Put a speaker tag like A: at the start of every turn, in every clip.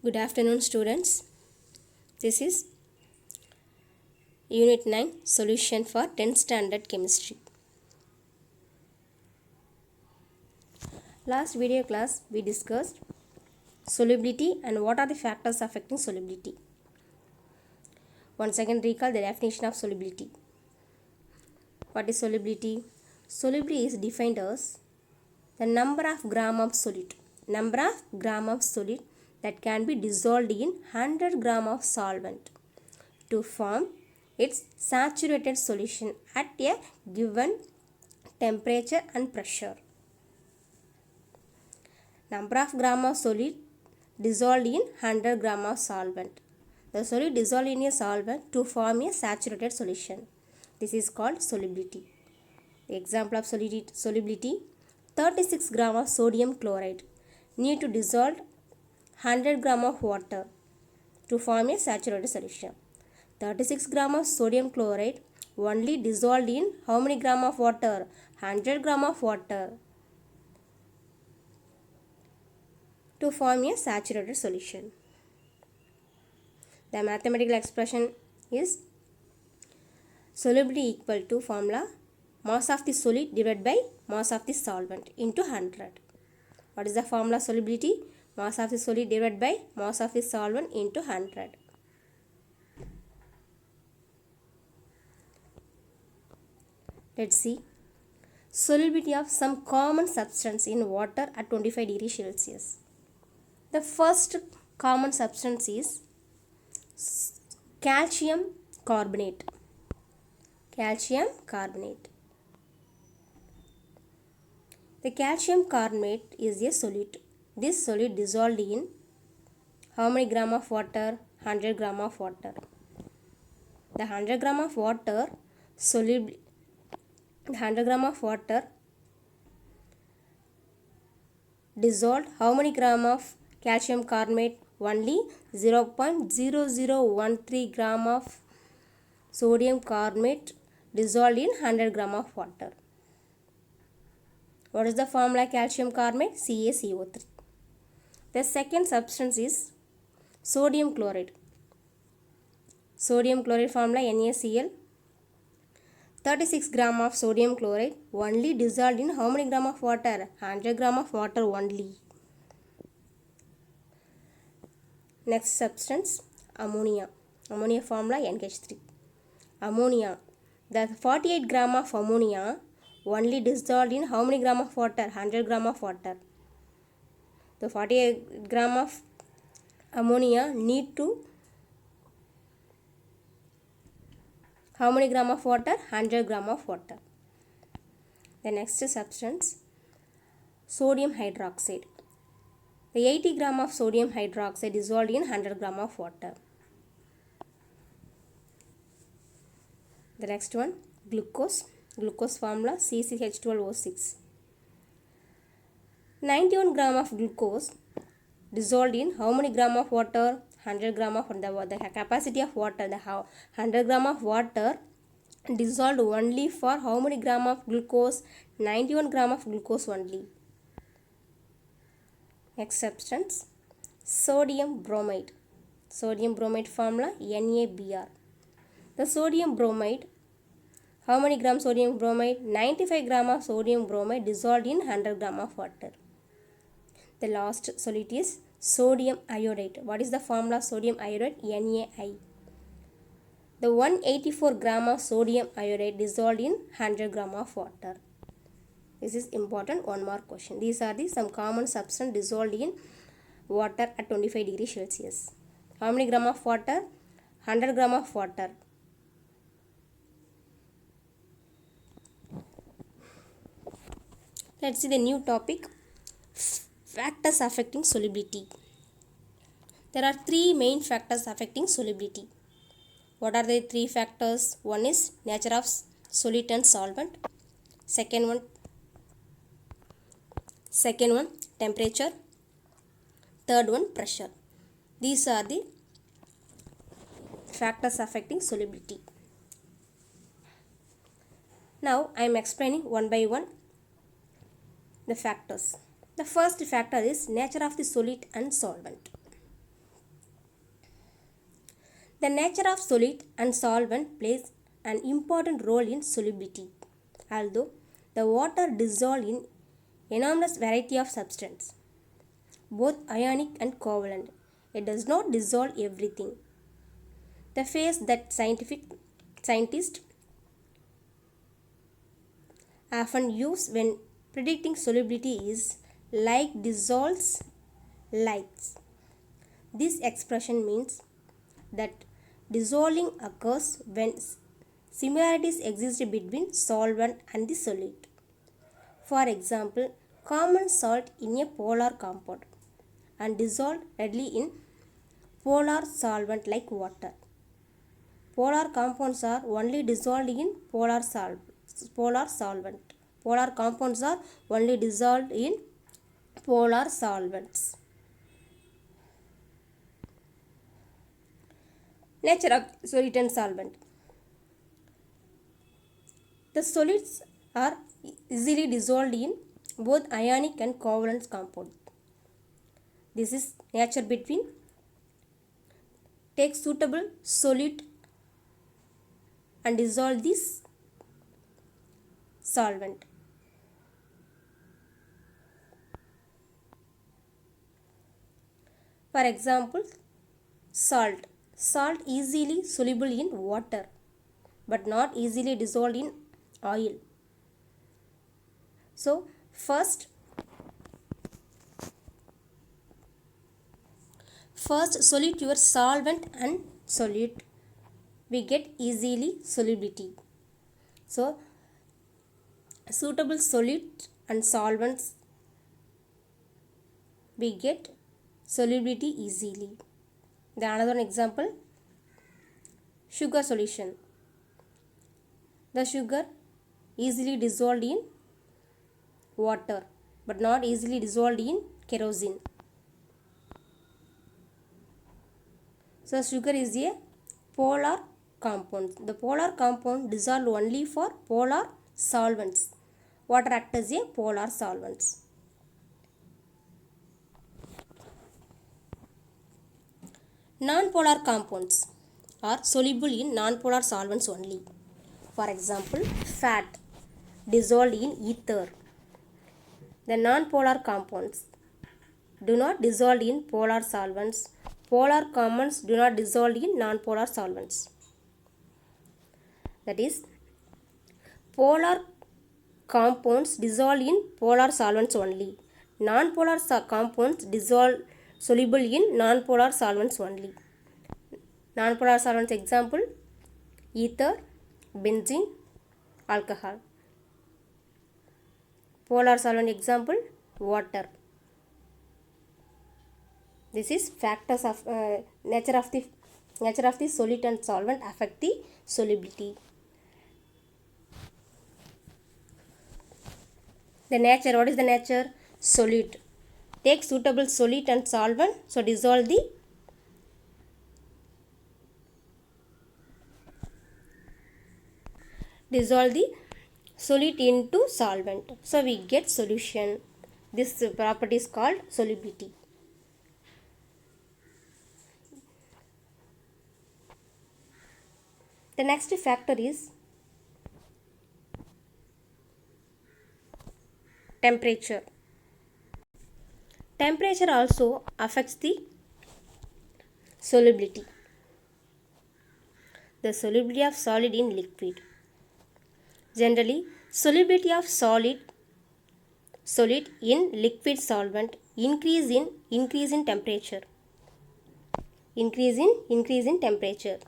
A: Good afternoon, students. This is Unit 9 Solution for 10th Standard Chemistry. Last video class we discussed solubility and what are the factors affecting solubility. Once again, recall the definition of solubility. What is solubility? Solubility is defined as the number of gram of solid that can be dissolved in 100 gram of solvent to form its saturated solution at a given temperature and pressure. Number of gram of solid dissolved in 100 gram of solvent. The solid dissolved in a solvent to form a saturated solution. This is called solubility. The example of solubility: 36 gram of sodium chloride need to dissolve 100 gram of water to form a saturated solution. 36 gram of sodium chloride only dissolved in how many gram of water? 100 gram of water to form a saturated solution. The mathematical expression is solubility equal to formula mass of the solid divided by mass of the solvent into 100. What is the formula solubility? Mass of the solid divided by mass of the solvent into 100. Let's see. Solubility of some common substance in water at 25 degrees Celsius. The first common substance is calcium carbonate. Calcium carbonate. The calcium carbonate is a solid. This solid dissolved in how many gram of water? 100 gram of water. The 100 gram of water dissolved how many gram of calcium carbonate? Only 0.0013 gram of sodium carbonate dissolved in 100 gram of water. What is the formula calcium carbonate? CaCO3. The second substance is sodium chloride. Sodium chloride formula NaCl. 36 gram of sodium chloride only dissolved in how many gram of water? 100 gram of water only. Next substance, ammonia. Ammonia formula NH3. Ammonia. The 48 gram of ammonia only dissolved in how many gram of water? 100 gram of water. The 48 gram of ammonia need to how many gram of water? 100 gram of water. The next substance, sodium hydroxide. The 80 gram of sodium hydroxide dissolved in 100 gram of water. The next one, glucose. Glucose formula CCH12O6. 91 gram of glucose dissolved in how many gram of water? 100 gram of the capacity of water. The 100 gram of water dissolved only for how many gram of glucose? 91 gram of glucose only. Next substance, sodium bromide. Sodium bromide formula NaBr. The sodium bromide, how many gram sodium bromide? 95 gram of sodium bromide dissolved in 100 gram of water. The last solid is sodium iodide. What is the formula of sodium iodide? NaI. The 184 gram of sodium iodide dissolved in 100 gram of water. This is important, one more question. These are some common substance dissolved in water at 25 degrees Celsius. How many gram of water? 100 gram of water. Let's see the new topic, factors affecting solubility. There are three main factors affecting solubility. What are the three factors? One is nature of solid and solvent. Second one, temperature. Third one, pressure. These are the factors affecting solubility. Now I am explaining one by one the factors. The first factor is nature of the solid and solvent. The nature of solid and solvent plays an important role in solubility. Although the water dissolves in enormous variety of substances, both ionic and covalent, it does not dissolve everything. The phrase that scientists often use when predicting solubility is like dissolves likes. This expression means that dissolving occurs when similarities exist between solvent and the solid. For example, common salt in a polar compound and dissolved readily in polar solvent like water. Polar compounds are only dissolved in polar solvent. Polar compounds are only dissolved in polar solvents. Nature of solid and solvent. The solids are easily dissolved in both ionic and covalent compounds. This is nature between take suitable solid and dissolve this solvent. For example, salt. Salt easily soluble in water but not easily dissolved in oil. So first solute your solvent and solute, we get easily solubility. So suitable solute and solvents, we get solubility easily. The another example, sugar solution. The sugar easily dissolved in water but not easily dissolved in kerosene. So sugar is a polar compound. The polar compound dissolved only for polar solvents. Water acts as a polar solvents. Non-polar compounds are soluble in non-polar solvents only. For example, fat dissolved in ether. The non-polar compounds do not dissolve in polar solvents. Polar compounds do not dissolve in non-polar solvents. That is, polar compounds dissolve in polar solvents only. Non-polar compounds dissolve soluble in non-polar solvents only. Non-polar solvents example, ether, benzene, alcohol. Polar solvent example, water. This is factors of nature of the solid and solvent affect the solubility. The nature, what is the nature? Solute. Take suitable solute and solvent, so dissolve the solute into solvent. So we get solution. This property is called solubility. The next factor is temperature. Temperature also affects the solubility. The solubility of solid in liquid. Generally, solubility of solid in liquid solvent increase in temperature. Increase in temperature.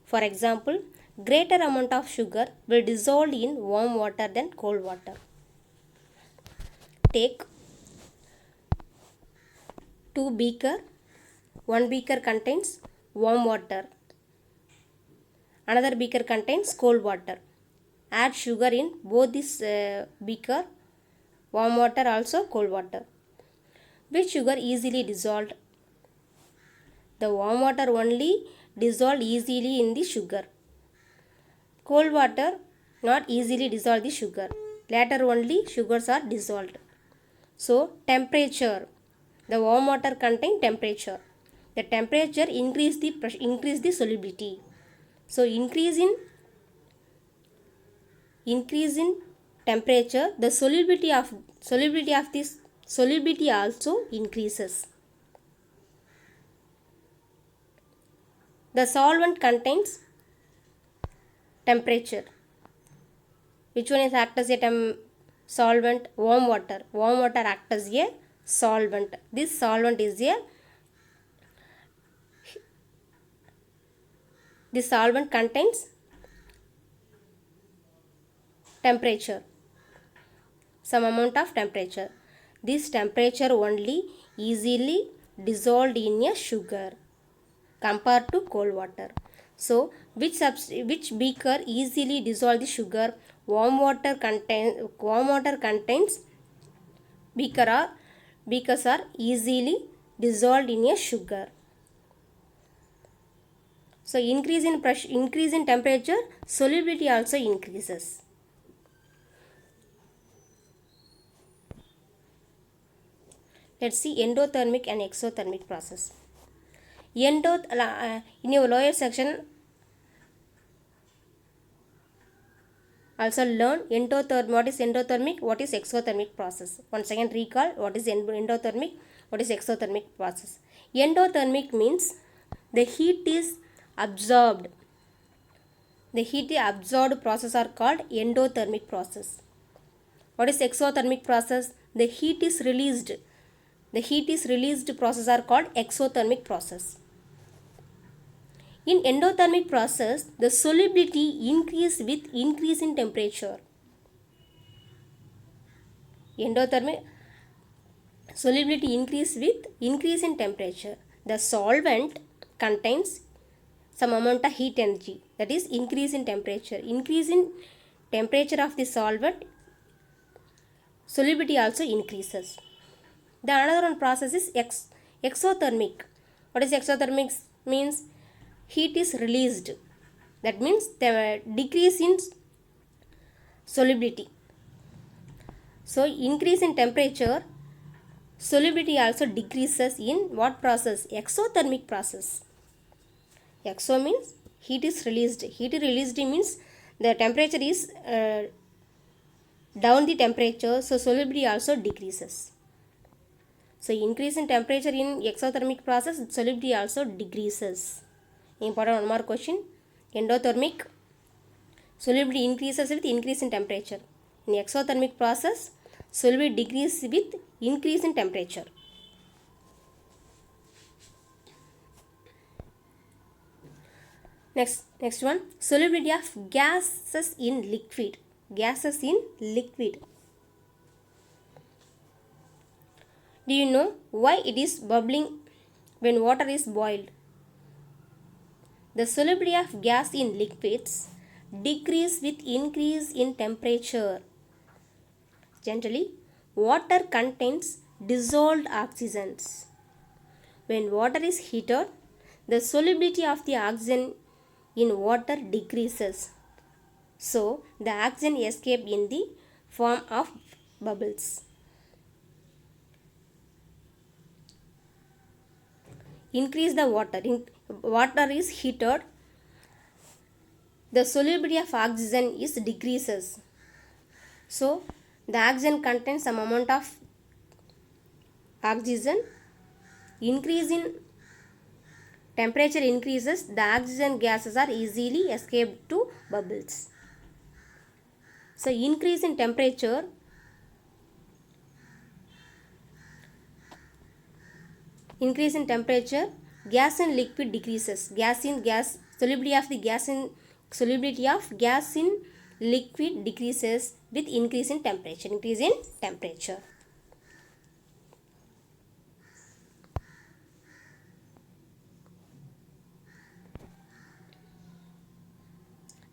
A: For example, greater amount of sugar will dissolve in warm water than cold water. Take 2 beaker. 1 beaker contains warm water. Another beaker contains cold water. Add sugar in both this beaker, warm water also cold water. Which sugar easily dissolved? The warm water only dissolved easily in the sugar. Cold water not easily dissolve the sugar. Later only sugars are dissolved. So temperature. The warm water contain temperature. The temperature increase the solubility. So increase in temperature, the solubility of this solubility also increases. The solvent contains temperature. Which one is act as a solvent? Warm water. Warm water acts as a solvent. This solvent is this solvent contains temperature, some amount of temperature. This temperature only easily dissolved in a sugar compared to cold water. So which beaker easily dissolve the sugar? Warm water contains beakers are easily dissolved in a sugar. So increase in temperature, solubility also increases. Let's see endothermic and exothermic process. In your lower section also learn what is endothermic, what is exothermic process. Once again recall what is endothermic, what is exothermic process. Endothermic means the heat is absorbed. The heat absorbed process are called endothermic process. What is exothermic process? The heat is released. The heat is released process are called exothermic process. In endothermic process, the solubility increase with increase in temperature. Endothermic solubility increase with increase in temperature. The solvent contains some amount of heat energy, that is increase in temperature. Increase in temperature of the solvent, solubility also increases. The another one process is exothermic. What is exothermic means? Heat is released. That means the decrease in solubility. So increase in temperature, solubility also decreases in what process? Exothermic process. Exo means heat is released. Heat released means the temperature is down the temperature, so solubility also decreases. So increase in temperature in exothermic process, solubility also decreases. Important one more question. Endothermic, solubility increases with increase in temperature. In exothermic process, solubility decreases with increase in temperature. Next one, solubility of gases in liquid. Gases in liquid. Do you know why it is bubbling when water is boiled? The solubility of gas in liquids decrease with increase in temperature. Generally, water contains dissolved oxygens. When water is heated, the solubility of the oxygen in water decreases. So, the oxygen escape in the form of bubbles. Increase the water. Water is heated, the solubility of oxygen is decreases. So, the oxygen contains some amount of oxygen. Increase in temperature increases, the oxygen gases are easily escaped to bubbles. So increase in temperature, gas and liquid decreases. Solubility of gas in liquid decreases with increase in temperature.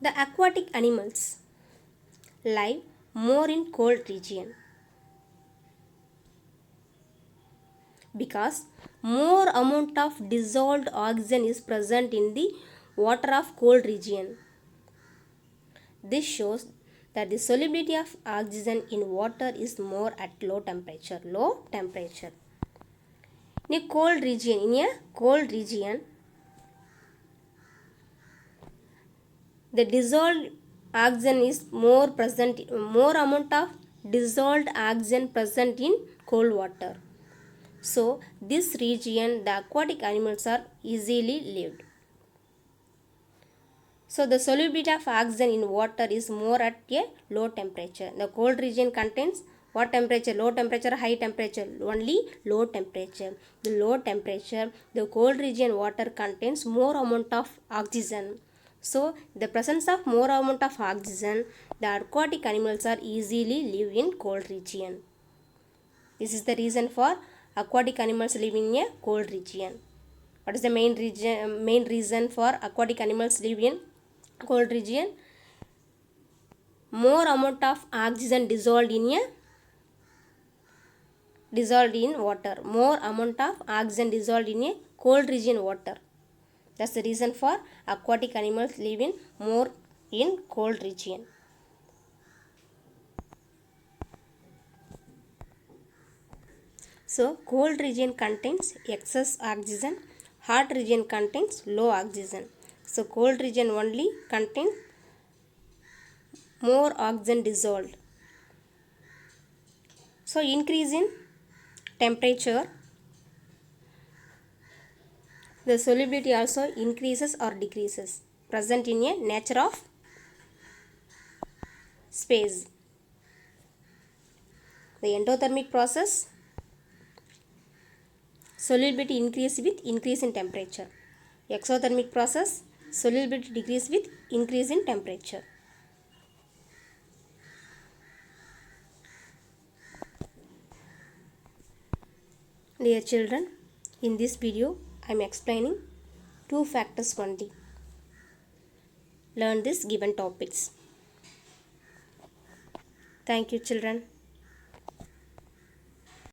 A: The aquatic animals live more in cold region because more amount of dissolved oxygen is present in the water of cold region. This shows that the solubility of oxygen in water is more at low temperature. In In a cold region, the dissolved oxygen is more amount of dissolved oxygen present in cold water. So this region, the aquatic animals are easily lived. So the solubility of oxygen in water is more at a low temperature. The cold region contains what temperature? Low temperature, high temperature? Only low temperature. The low temperature, the cold region water contains more amount of oxygen. So the presence of more amount of oxygen, the aquatic animals are easily live in cold region. This is the reason for aquatic animals living in a cold region. What is the main reason for aquatic animals live in cold region? More amount of oxygen dissolved in water. More amount of oxygen dissolved in a cold region water. That's the reason for aquatic animals living more in cold region. So cold region contains excess oxygen, hot region contains low oxygen. So cold region only contains more oxygen dissolved. So increase in temperature, the solubility also increases or decreases, present in a nature of space. The endothermic process, solubility increase with increase in temperature. Exothermic process, solubility decrease with increase in temperature. Dear children, in this video I am explaining two factors only. Learn these given topics. Thank you children.